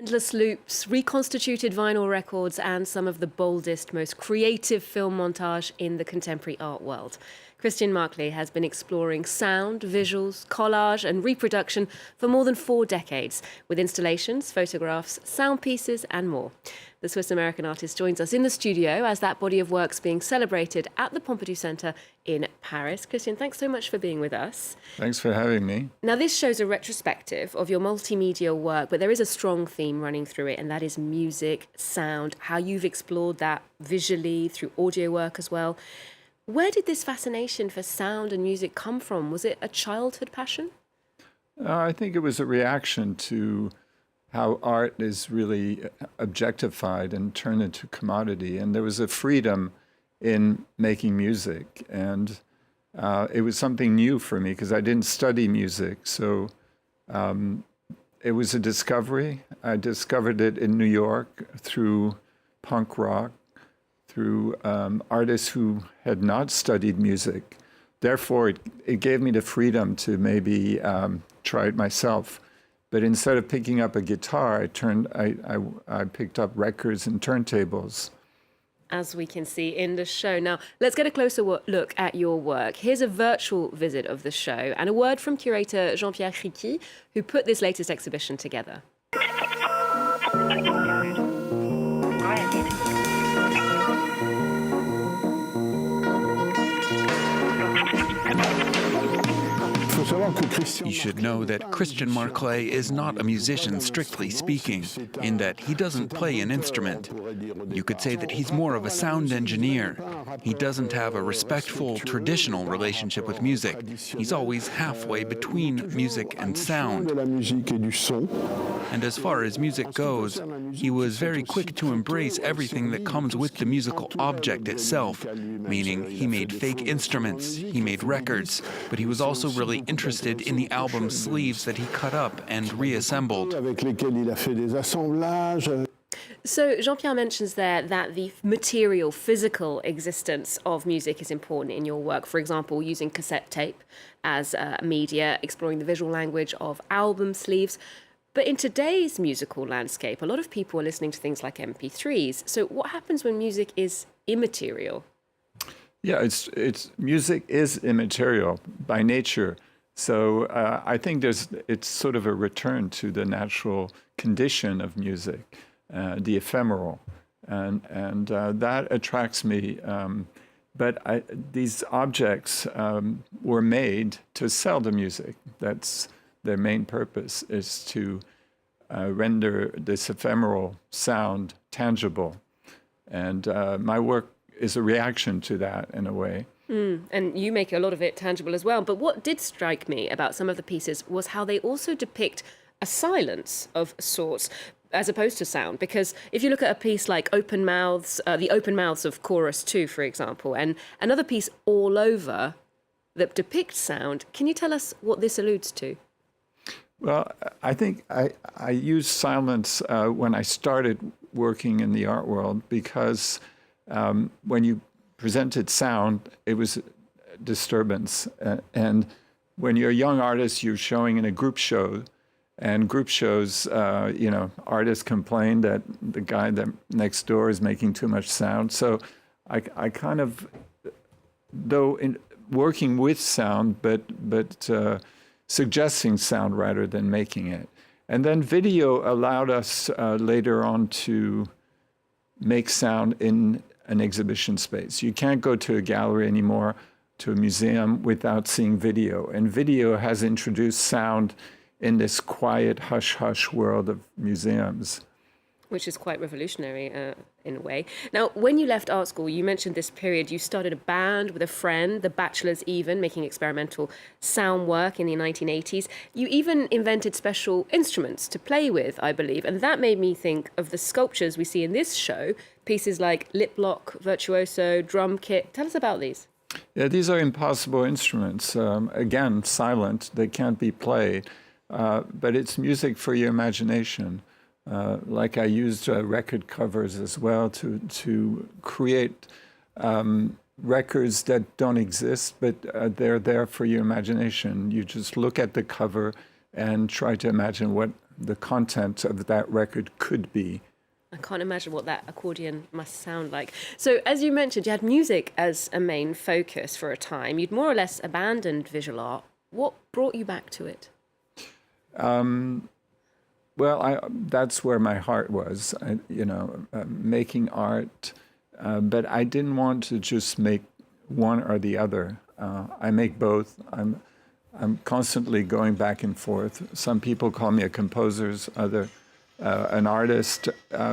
endless loops, reconstituted vinyl records, and some of the boldest, most creative film montage in the contemporary art world. Christian Marclay has been exploring sound, visuals, collage, and reproduction for more than 4 decades, with installations, photographs, sound pieces, and more. The Swiss-American artist joins us in the studio as that body of work's being celebrated at the Pompidou Centre in Paris. Christian, thanks so much for being with us. Thanks for having me. Now, this shows a retrospective of your multimedia work, but there is a strong theme running through it, and that is music, sound, how you've explored that visually through audio work as well. Where did this fascination for sound and music come from? Was it a childhood passion? I think it was a reaction to how art is really objectified and turned into commodity. And there was a freedom in making music. And it was something new for me because I didn't study music. So it was a discovery. I discovered it in New York through punk rock, through artists who had not studied music. Therefore, it gave me the freedom to maybe try it myself. But instead of picking up a guitar, I picked up records and turntables. As we can see in the show. Now, let's get a closer look at your work. Here's a virtual visit of the show and a word from curator Jean-Pierre Criqui, who put this latest exhibition together. You should know that Christian Marclay is not a musician, strictly speaking, in that he doesn't play an instrument. You could say that he's more of a sound engineer. He doesn't have a respectful, traditional relationship with music. He's always halfway between music and sound. And as far as music goes, he was very quick to embrace everything that comes with the musical object itself, meaning he made fake instruments, he made records, but he was also really interested in the album sleeves that he cut up and reassembled. So Jean-Pierre mentions there that the material, physical existence of music is important in your work. For example, using cassette tape as media, exploring the visual language of album sleeves. But in today's musical landscape, a lot of people are listening to things like MP3s. So what happens when music is immaterial? Yeah, it's music is immaterial by nature. So I think it's sort of a return to the natural condition of music, the ephemeral, and that attracts me. But these objects were made to sell the music. That's their main purpose, is to render this ephemeral sound tangible. And my work is a reaction to that in a way. And you make a lot of it tangible as well. But what did strike me about some of the pieces was how they also depict a silence of sorts, as opposed to sound. Because if you look at a piece like Open Mouths, the Open Mouths of Chorus 2, for example, and another piece, All Over, that depicts sound, can you tell us what this alludes to? Well, I think I used silence when I started working in the art world because when you presented sound, it was disturbance. And when you're a young artist, you're showing in a group show. And group shows, artists complain that the guy that next door is making too much sound. So I kind of, though in working with sound, but suggesting sound rather than making it. And then video allowed us later on to make sound in an exhibition space. You can't go to a gallery anymore, to a museum, without seeing video. And video has introduced sound in this quiet, hush-hush world of museums. Which is quite revolutionary in a way. Now, when you left art school, you mentioned this period. You started a band with a friend, the Bachelors even, making experimental sound work in the 1980s. You even invented special instruments to play with, I believe. And that made me think of the sculptures we see in this show, pieces like lip lock, virtuoso, drum kit. Tell us about these. Yeah, these are impossible instruments. Again, silent, they can't be played. But it's music for your imagination. Like I used record covers as well to create records that don't exist, but they're there for your imagination. You just look at the cover and try to imagine the content of that record could be. I can't imagine what that accordion must sound like. So, as you mentioned, you had music as a main focus for a time. You'd more or less abandoned visual art. What brought you back to it? Well, that's where my heart was, making art. But I didn't want to just make one or the other. I make both. I'm constantly going back and forth. Some people call me a composer, an artist.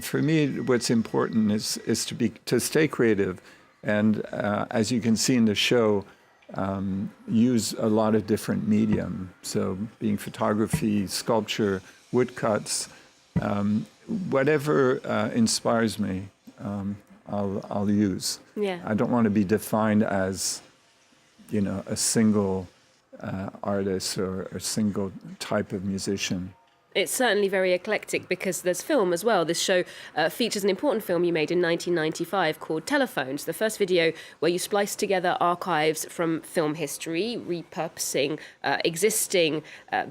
For me, what's important is to stay creative, and as you can see in the show, use a lot of different medium. So, being photography, sculpture, woodcuts, whatever inspires me, I'll use. Yeah. I don't want to be defined as, a single artist or a single type of musician. It's certainly very eclectic because there's film as well. This show features an important film you made in 1995 called Telephones, the first video where you spliced together archives from film history, repurposing existing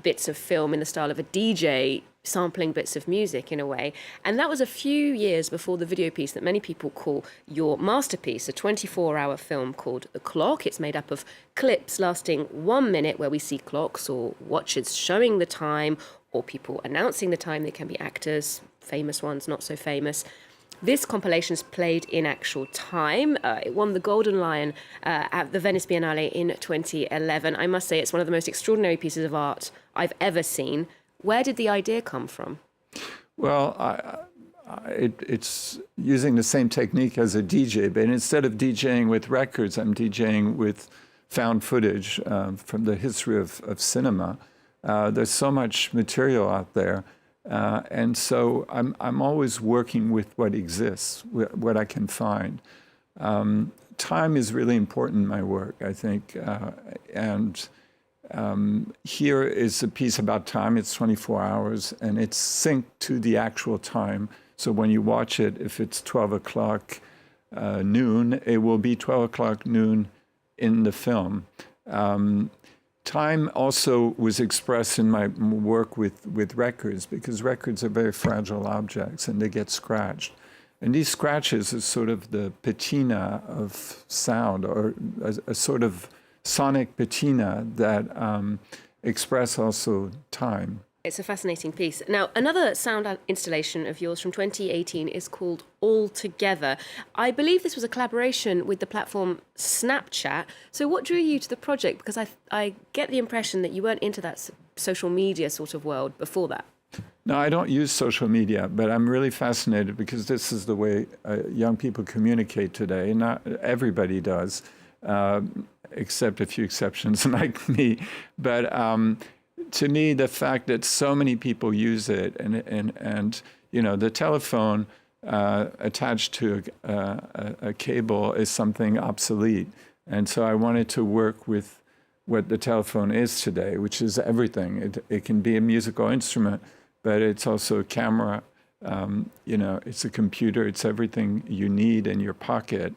bits of film in the style of a DJ, sampling bits of music in a way. And that was a few years before the video piece that many people call your masterpiece, a 24-hour film called The Clock. It's made up of clips lasting 1 minute where we see clocks or watches showing the time or people announcing the time. They can be actors, famous ones, not so famous. This compilation is played in actual time. It won the Golden Lion at the Venice Biennale in 2011. I must say it's one of the most extraordinary pieces of art I've ever seen. Where did the idea come from? Well, it's using the same technique as a DJ, but instead of DJing with records, I'm DJing with found footage from the history of cinema. There's so much material out there, and so I'm always working with what exists, what I can find. Time is really important in my work, I think, and here is a piece about time. It's 24 hours, and it's synced to the actual time. So when you watch it, if it's 12 o'clock noon, it will be 12 o'clock noon in the film. Time also was expressed in my work with records, because records are very fragile objects and they get scratched. And these scratches are sort of the patina of sound, or a sort of sonic patina that express also time. It's a fascinating piece. Now, another sound installation of yours from 2018 is called All Together. I believe this was a collaboration with the platform Snapchat. So what drew you to the project? Because I get the impression that you weren't into that social media sort of world before that. No, I don't use social media, but I'm really fascinated because this is the way young people communicate today. Not everybody does, except a few exceptions like me. But to me, the fact that so many people use it, and the telephone attached to a cable is something obsolete. And so I wanted to work with what the telephone is today, which is everything. It can be a musical instrument, but it's also a camera. It's a computer. It's everything you need in your pocket.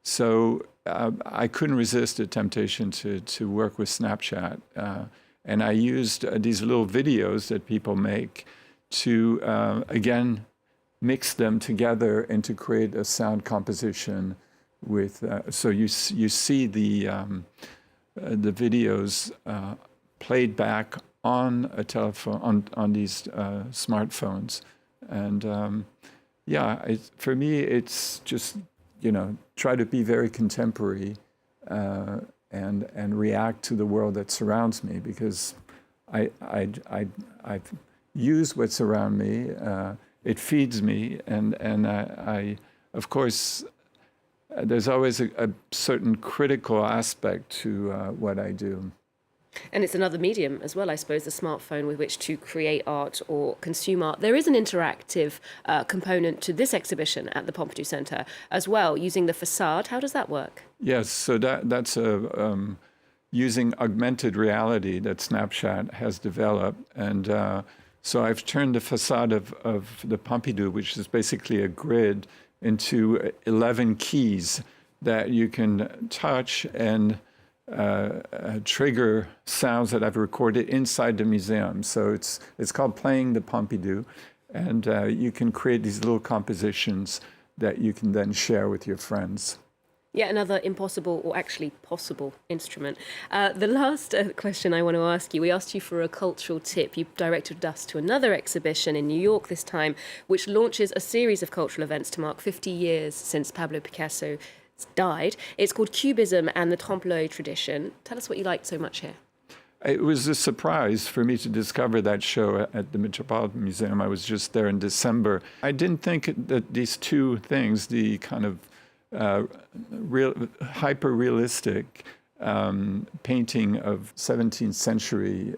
So I couldn't resist the temptation to work with Snapchat. And I used these little videos that people make to, again, mix them together and to create a sound composition with, so you see the videos played back on a telephone, on these smartphones. And for me, it's just, try to be very contemporary and react to the world that surrounds me, because I use what's around me. It feeds me, and I of course, there's always a certain critical aspect to what I do. And it's another medium as well, I suppose, the smartphone with which to create art or consume art. There is an interactive component to this exhibition at the Pompidou Centre as well, using the facade. How does that work? Yes, so that's using augmented reality that Snapchat has developed. And so I've turned the facade of the Pompidou, which is basically a grid, into 11 keys that you can touch and trigger sounds that I've recorded inside the museum. So it's called Playing the Pompidou, and you can create these little compositions that you can then share with your friends. Yeah, another impossible or actually possible instrument. The last question I want to ask you, we asked you for a cultural tip. You directed us to another exhibition in New York this time, which launches a series of cultural events to mark 50 years since Pablo Picasso died. It's called Cubism and the Trompe-l'œil tradition. Tell us what you liked so much here. It was a surprise for me to discover that show at the Metropolitan Museum. I was just there in December. I didn't think that these two things, the kind of hyper-realistic painting of 17th century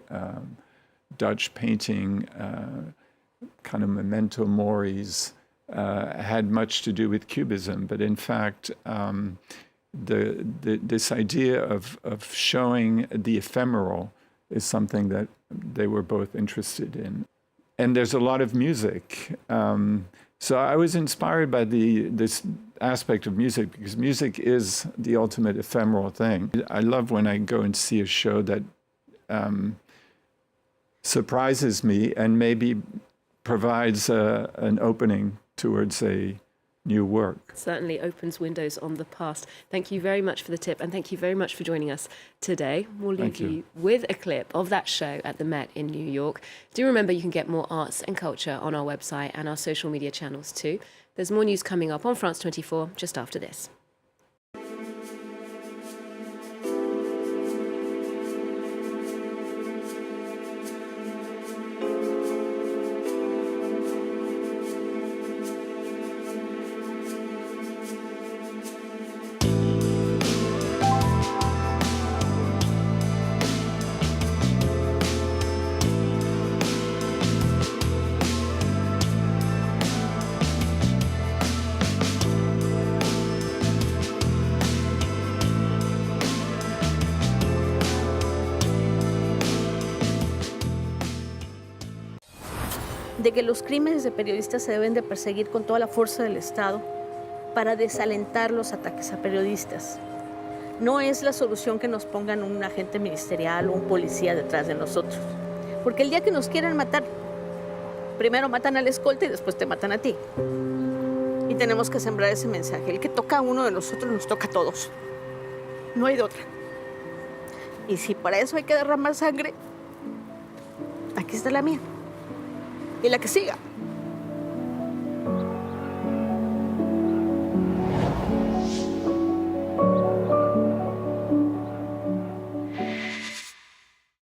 Dutch painting, kind of memento moris, had much to do with Cubism. But in fact, this idea of showing the ephemeral is something that they were both interested in. And there's a lot of music. So I was inspired by this aspect of music, because music is the ultimate ephemeral thing. I love when I go and see a show that surprises me and maybe provides an opening towards a new work. Certainly opens windows on the past. Thank you very much for the tip, and thank you very much for joining us today. We'll leave you with a clip of that show at the Met in New York. Do remember you can get more arts and culture on our website and our social media channels too. There's more news coming up on France 24 just after this. De que los crímenes de periodistas se deben de perseguir con toda la fuerza del Estado para desalentar los ataques a periodistas. No es la solución que nos pongan un agente ministerial o un policía detrás de nosotros. Porque el día que nos quieran matar, primero matan al escolta y después te matan a ti. Y tenemos que sembrar ese mensaje. El que toca a uno de nosotros nos toca a todos. No hay de otra. Y si para eso hay que derramar sangre, aquí está la mía. Y la que siga.